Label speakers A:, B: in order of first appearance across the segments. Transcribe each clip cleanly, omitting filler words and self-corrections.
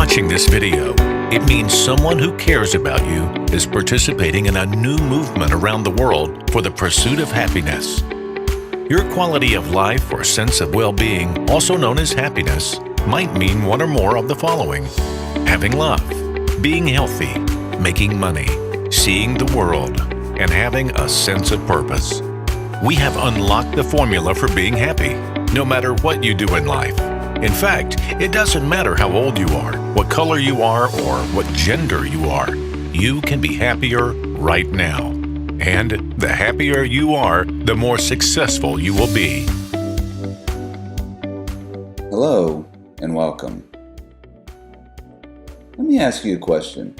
A: watching this video, it means someone who cares about you is participating in a new movement around the world for the pursuit of happiness. Your quality of life or sense of well-being, also known as happiness, might mean one or more of the following: having love, being healthy, making money, seeing the world, and having a sense of purpose. We have unlocked the formula for being happy, no matter what you do in life. In fact, it doesn't matter how old you are, what color you are, or what gender you are. You can be happier right now. And the happier you are, the more successful you will be.
B: Hello and welcome. Let me ask you a question.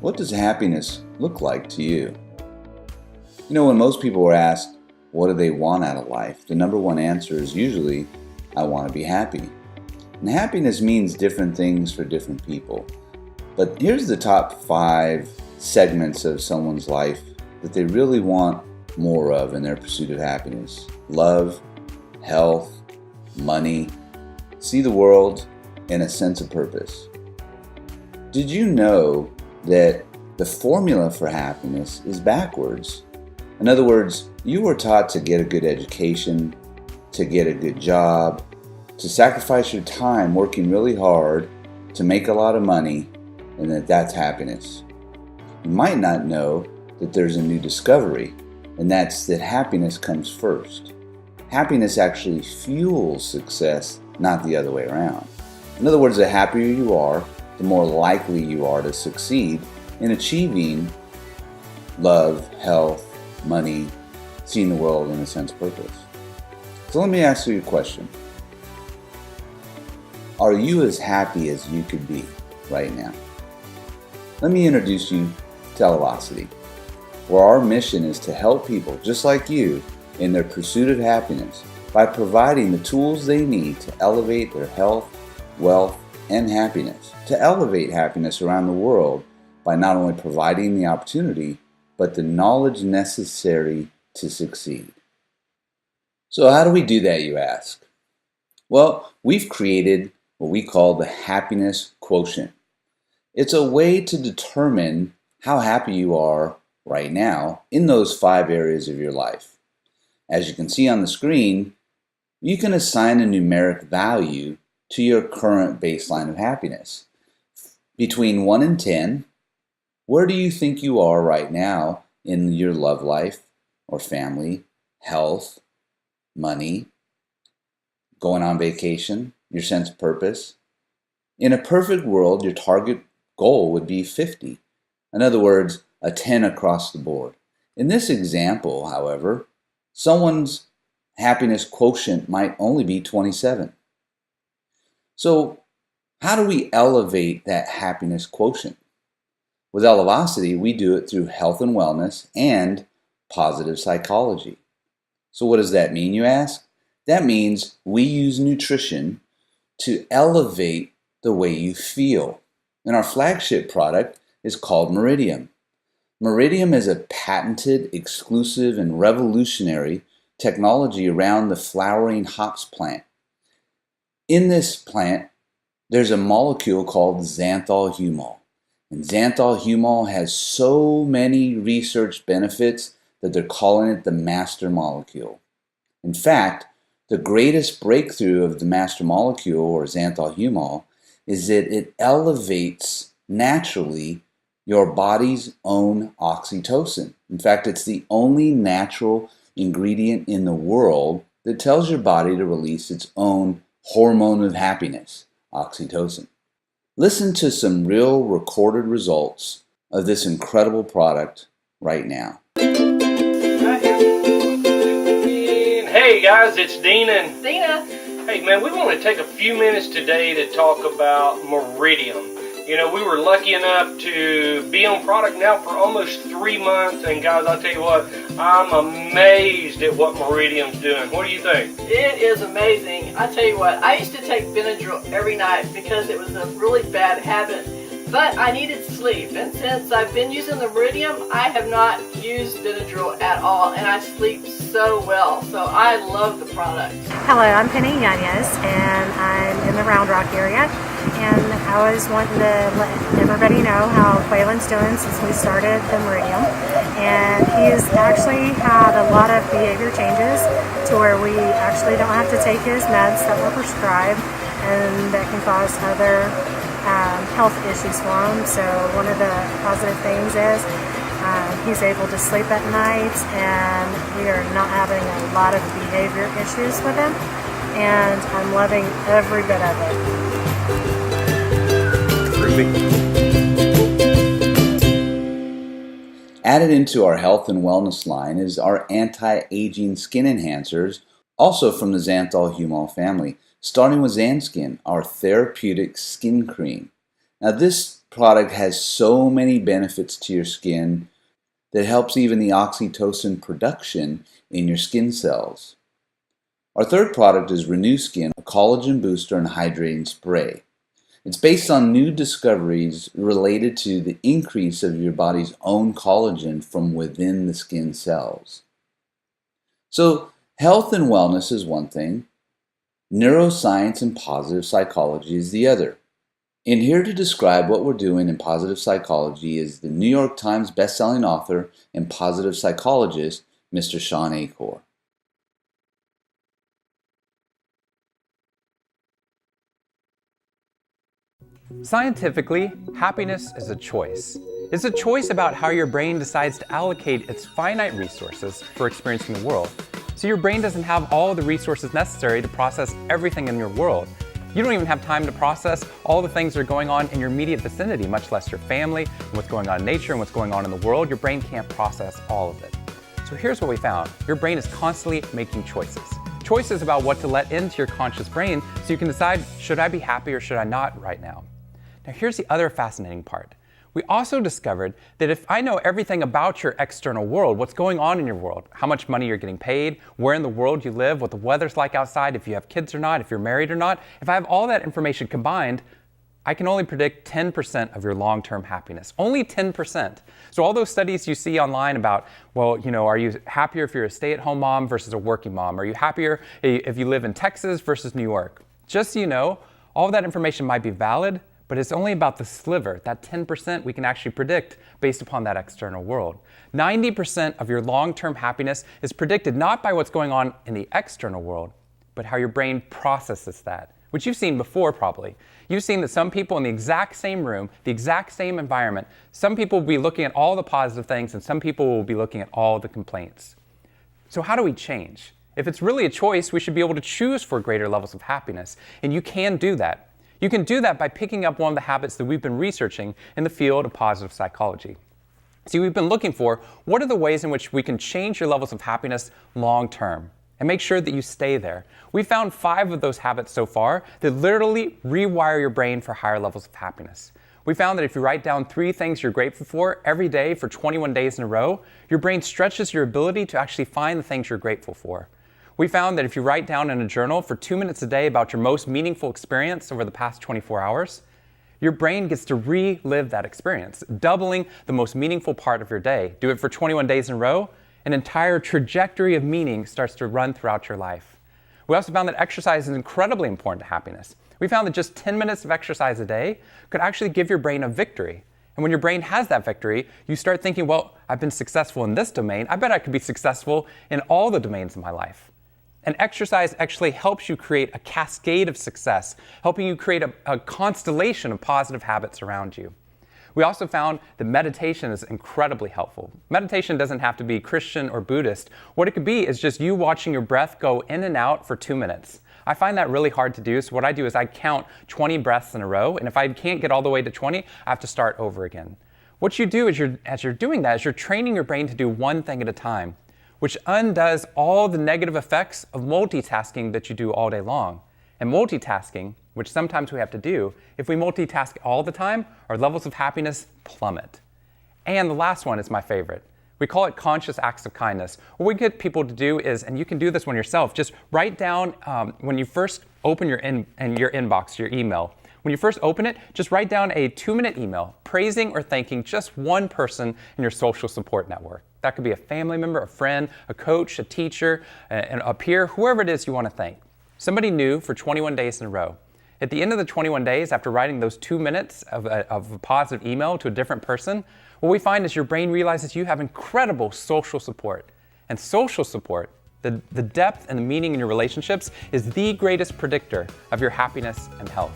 B: What does happiness look like to you? You know, when most people are asked, what do they want out of life? The number one answer is usually, I want to be happy. And happiness means different things for different people. But here's the top 5 segments of someone's life that they really want more of in their pursuit of happiness: love, health, money, see the world, and a sense of purpose. Did you know that the formula for happiness is backwards? In other words, you were taught to get a good education, to get a good job, to sacrifice your time working really hard to make a lot of money, and that's happiness. You might not know that there's a new discovery, and that's that happiness comes first. Happiness actually fuels success, not the other way around. In other words, the happier you are, the more likely you are to succeed in achieving love, health, money, seeing the world, and a sense of purpose. So let me ask you a question. Are you as happy as you could be right now? Let me introduce you to Elevacity, where our mission is to help people just like you in their pursuit of happiness by providing the tools they need to elevate their health, wealth, and happiness, to elevate happiness around the world by not only providing the opportunity, but the knowledge necessary to succeed. So how do we do that, you ask? Well, we've created what we call the happiness quotient. It's a way to determine how happy you are right now in those 5 areas of your life. As you can see on the screen, you can assign a numeric value to your current baseline of happiness. Between 1 and 10, where do you think you are right now in your love life or family, health, money, going on vacation, your sense of purpose? In a perfect world, your target goal would be 50. In other words, a 10 across the board. In this example, however, someone's happiness quotient might only be 27. So how do we elevate that happiness quotient? With Elevacity, we do it through health and wellness and positive psychology. So what does that mean, you ask? That means we use nutrition to elevate the way you feel. And our flagship product is called Meridium. Meridium is a patented, exclusive, and revolutionary technology around the flowering hops plant. In this plant, there's a molecule called xanthol-humol. And xanthol-humol has so many research benefits that they're calling it the master molecule. In fact, the greatest breakthrough of the master molecule, or xanthol-humol, is that it elevates naturally your body's own oxytocin. In fact, it's the only natural ingredient in the world that tells your body to release its own hormone of happiness, oxytocin. Listen to some real recorded results of this incredible product right now.
C: Hey guys, it's Dean and
D: Dina.
C: Hey man, we want to take a few minutes today to talk about Meridium. You know, we were lucky enough to be on product now for almost 3 months, and guys, I'll tell you what, I'm amazed at what Meridium's doing. What do you think?
D: It is amazing. I tell you what, I used to take Benadryl every night because it was a really bad habit but I needed sleep, and since I've been using the Meridium, I have not used Benadryl at all, and I sleep so well, so I love the product.
E: Hello, I'm Penny Yanez, and I'm in the Round Rock area, and I was wanting to let everybody know how Quaylen's doing since we started the Meridium, and he's actually had a lot of behavior changes to where we actually don't have to take his meds that were prescribed and that can cause other health issues for him. So one of the positive things is he's able to sleep at night, and we are not having a lot of behavior issues with him, and I'm loving every bit of
B: it. Added into our health and wellness line is our anti-aging skin enhancers, also from the Xanthol Humol family, starting with Xanskin, our therapeutic skin cream. Now this product has so many benefits to your skin that helps even the oxytocin production in your skin cells. Our third product is Renew Skin, a collagen booster and hydrating spray. It's based on new discoveries related to the increase of your body's own collagen from within the skin cells. So health and wellness is one thing, neuroscience and positive psychology is the other. And here to describe what we're doing in positive psychology is the New York Times bestselling author and positive psychologist, Mr. Sean Achor.
F: Scientifically, happiness is a choice. It's a choice about how your brain decides to allocate its finite resources for experiencing the world. So your brain doesn't have all the resources necessary to process everything in your world. You don't even have time to process all the things that are going on in your immediate vicinity, much less your family, and what's going on in nature and what's going on in the world. Your brain can't process all of it. So here's what we found. Your brain is constantly making choices. Choices about what to let into your conscious brain so you can decide, should I be happy or should I not right now? Now here's the other fascinating part. We also discovered that if I know everything about your external world, what's going on in your world, how much money you're getting paid, where in the world you live, what the weather's like outside, if you have kids or not, if you're married or not, if I have all that information combined, I can only predict 10% of your long-term happiness. Only 10%. So all those studies you see online about, well, are you happier if you're a stay-at-home mom versus a working mom? Are you happier if you live in Texas versus New York? Just so you know, all of that information might be valid, but it's only about the sliver, that 10% we can actually predict based upon that external world. 90% of your long-term happiness is predicted not by what's going on in the external world, but how your brain processes that, which you've seen before probably. You've seen that some people in the exact same room, the exact same environment, some people will be looking at all the positive things and some people will be looking at all the complaints. So how do we change? If it's really a choice, we should be able to choose for greater levels of happiness, and you can do that. You can do that by picking up one of the habits that we've been researching in the field of positive psychology. See, we've been looking for what are the ways in which we can change your levels of happiness long term and make sure that you stay there. We found 5 of those habits so far that literally rewire your brain for higher levels of happiness. We found that if you write down 3 things you're grateful for every day for 21 days in a row, your brain stretches your ability to actually find the things you're grateful for. We found that if you write down in a journal for 2 minutes a day about your most meaningful experience over the past 24 hours, your brain gets to relive that experience, doubling the most meaningful part of your day. Do it for 21 days in a row, an entire trajectory of meaning starts to run throughout your life. We also found that exercise is incredibly important to happiness. We found that just 10 minutes of exercise a day could actually give your brain a victory. And when your brain has that victory, you start thinking, well, I've been successful in this domain. I bet I could be successful in all the domains of my life. And exercise actually helps you create a cascade of success, helping you create a constellation of positive habits around you. We also found that meditation is incredibly helpful. Meditation doesn't have to be Christian or Buddhist. What it could be is just you watching your breath go in and out for 2 minutes. I find that really hard to do, so what I do is I count 20 breaths in a row, and if I can't get all the way to 20, I have to start over again. What you do as you're doing that is you're training your brain to do one thing at a time, which undoes all the negative effects of multitasking that you do all day long. And multitasking, which sometimes we have to do, if we multitask all the time, our levels of happiness plummet. And the last one is my favorite. We call it conscious acts of kindness. What we get people to do is, and you can do this one yourself, just write down when you first open your inbox, your email, When you first open it, just write down a 2-minute email praising or thanking just one person in your social support network. That could be a family member, a friend, a coach, a teacher, a peer, whoever it is you want to thank. Somebody new for 21 days in a row. At the end of the 21 days, after writing those 2 minutes of a positive email to a different person, what we find is your brain realizes you have incredible social support. And social support, the depth and the meaning in your relationships, is the greatest predictor of your happiness and health.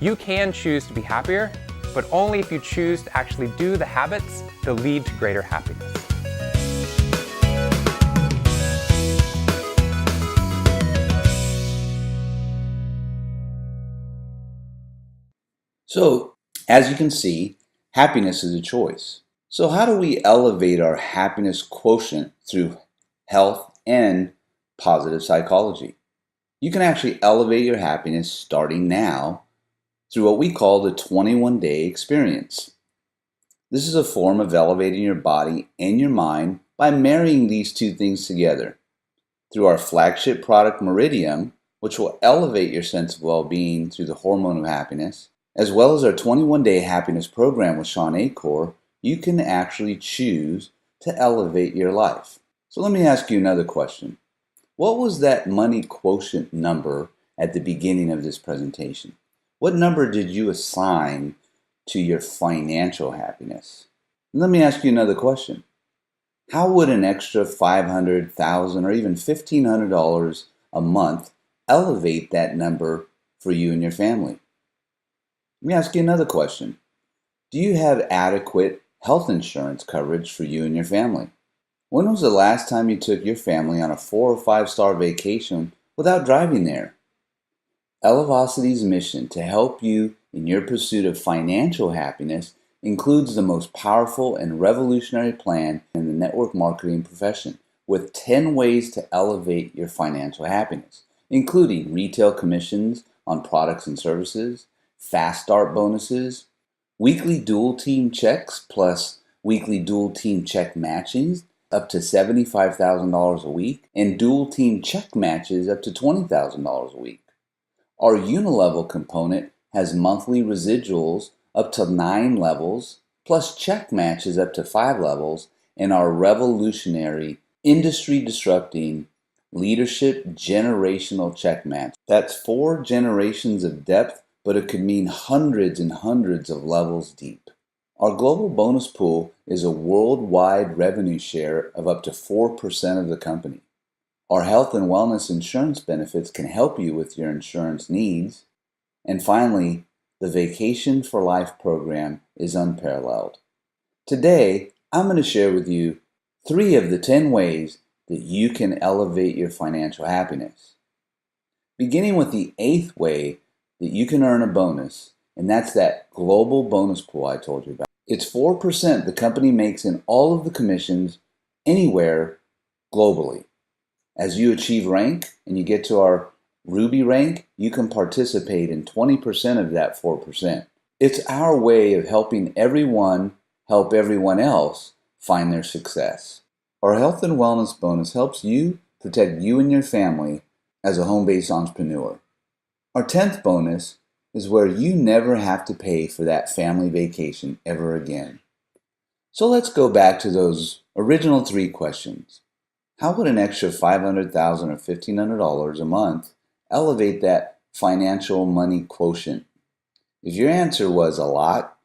F: You can choose to be happier, but only if you choose to actually do the habits that lead to greater happiness.
B: So, as you can see, happiness is a choice. So how do we elevate our happiness quotient through health and positive psychology? You can actually elevate your happiness starting now through what we call the 21-day experience. This is a form of elevating your body and your mind by marrying these two things together. Through our flagship product, Meridium, which will elevate your sense of well-being through the hormone of happiness, as well as our 21-day happiness program with Sean Acor, you can actually choose to elevate your life. So let me ask you another question. What was that money quotient number at the beginning of this presentation? What number did you assign to your financial happiness? And let me ask you another question. How would an extra $500, $1,000, or even $1,500 a month elevate that number for you and your family? Let me ask you another question. Do you have adequate health insurance coverage for you and your family? When was the last time you took your family on a 4 or 5-star vacation without driving there? Elevacity's mission to help you in your pursuit of financial happiness includes the most powerful and revolutionary plan in the network marketing profession, with 10 ways to elevate your financial happiness, including retail commissions on products and services, fast start bonuses, weekly dual team checks plus weekly dual team check matchings up to $75,000 a week, and dual team check matches up to $20,000 a week. Our unilevel component has monthly residuals up to 9 levels, plus check matches up to 5 levels, and our revolutionary, industry-disrupting leadership generational check match. That's 4 generations of depth, but it could mean hundreds and hundreds of levels deep. Our global bonus pool is a worldwide revenue share of up to 4% of the company. Our health and wellness insurance benefits can help you with your insurance needs. And finally, the Vacation for Life program is unparalleled. Today, I'm going to share with you 3 of the 10 ways that you can elevate your financial happiness. Beginning with the 8th way that you can earn a bonus, and that's that global bonus pool I told you about. It's 4% the company makes in all of the commissions anywhere globally. As you achieve rank and you get to our Ruby rank, you can participate in 20% of that 4%. It's our way of helping everyone help everyone else find their success. Our health and wellness bonus helps you protect you and your family as a home-based entrepreneur. Our 10th bonus is where you never have to pay for that family vacation ever again. So let's go back to those original 3 questions. How would an extra $500,000 or $1,500 a month elevate that financial money quotient? If your answer was a lot,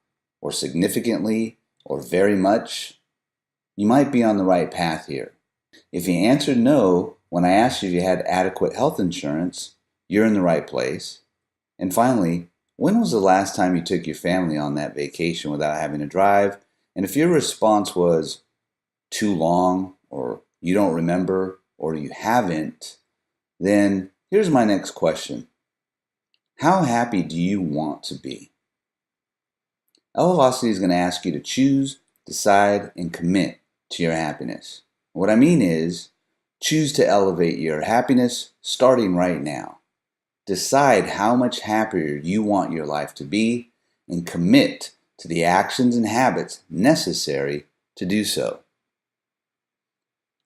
B: or significantly, or very much, you might be on the right path here. If you answered no when I asked you if you had adequate health insurance, you're in the right place. And finally, when was the last time you took your family on that vacation without having to drive? And if your response was too long, or you don't remember, or you haven't, then here's my next question. How happy do you want to be? Elevacity is going to ask you to choose, decide, and commit to your happiness. What I mean is, choose to elevate your happiness starting right now. Decide how much happier you want your life to be, and commit to the actions and habits necessary to do so.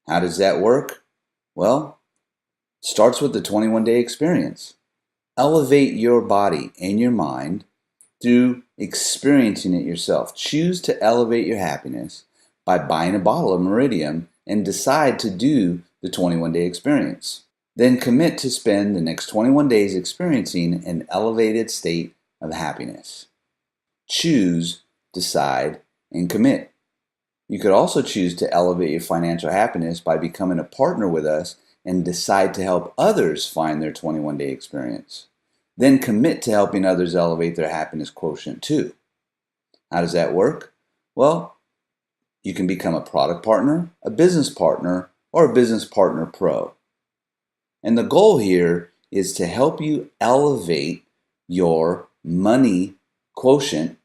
B: How does that work? Well, it starts with the 21-day experience. Elevate your body and your mind through experiencing it yourself. Choose to elevate your happiness by buying a bottle of Meridium and decide to do the 21-day experience. Then commit to spend the next 21 days experiencing an elevated state of happiness. Choose, decide, and commit. You could also choose to elevate your financial happiness by becoming a partner with us and decide to help others find their 21-day experience. Then commit to helping others elevate their happiness quotient too. How does that work? Well, you can become a product partner, a business partner, or a business partner pro. And the goal here is to help you elevate your money quotient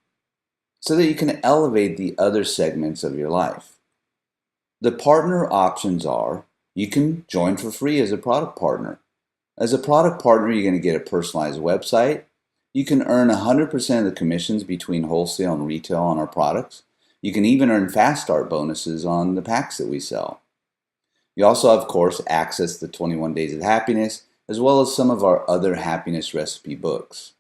B: so that you can elevate the other segments of your life. The partner options are, you can join for free as a product partner. As a product partner, you're going to get a personalized website. You can earn 100% of the commissions between wholesale and retail on our products. You can even earn fast start bonuses on the packs that we sell. You also have, of course, access to 21 Days of Happiness, as well as some of our other happiness recipe books.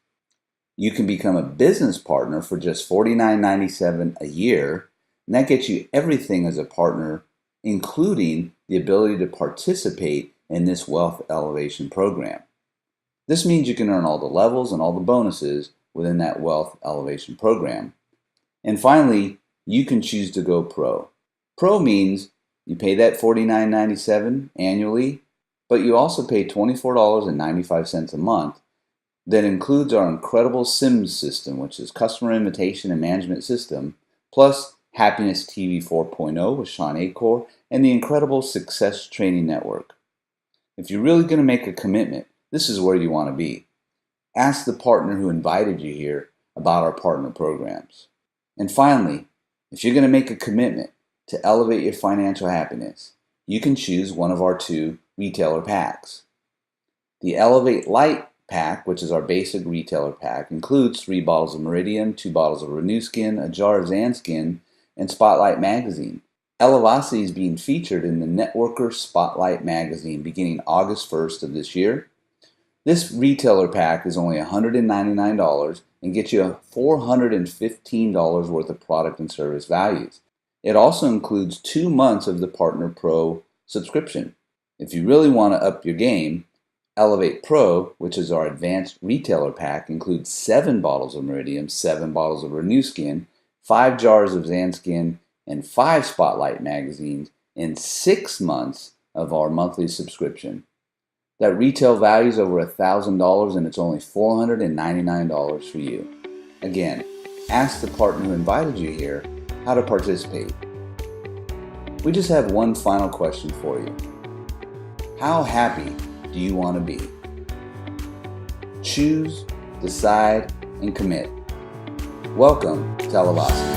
B: You can become a business partner for just $49.97 a year, and that gets you everything as a partner, including the ability to participate in this wealth elevation program. This means you can earn all the levels and all the bonuses within that wealth elevation program. And finally, you can choose to go pro. Pro means you pay that $49.97 annually, but you also pay $24.95 a month. That includes our incredible SIMS system, which is Customer Invitation and Management System, plus Happiness TV 4.0 with Sean Acor, and the incredible Success Training Network. If you're really going to make a commitment, this is where you want to be. Ask the partner who invited you here about our partner programs. And finally, if you're going to make a commitment to elevate your financial happiness, you can choose one of our 2 retailer packs. The Elevate Light pack, which is our basic retailer pack, includes 3 bottles of Meridium, 2 bottles of Renew Skin, a jar of Zanskin, and Spotlight magazine. Elevacity is being featured in the Networker Spotlight magazine beginning August 1st of this year. This retailer pack is only $199 and gets you $415 worth of product and service values. It also includes 2 months of the Partner Pro subscription. If you really want to up your game, Elevate Pro, which is our advanced retailer pack, includes 7 bottles of Meridium, 7 bottles of Renew Skin, 5 jars of Zanskin, and 5 Spotlight magazines, and 6 months of our monthly subscription. That retail value is over $1,000 and it's only $499 for you. Again, ask the partner who invited you here how to participate. We just have one final question for you. How happy do you want to be? Choose, decide, and commit. Welcome to Elevacity.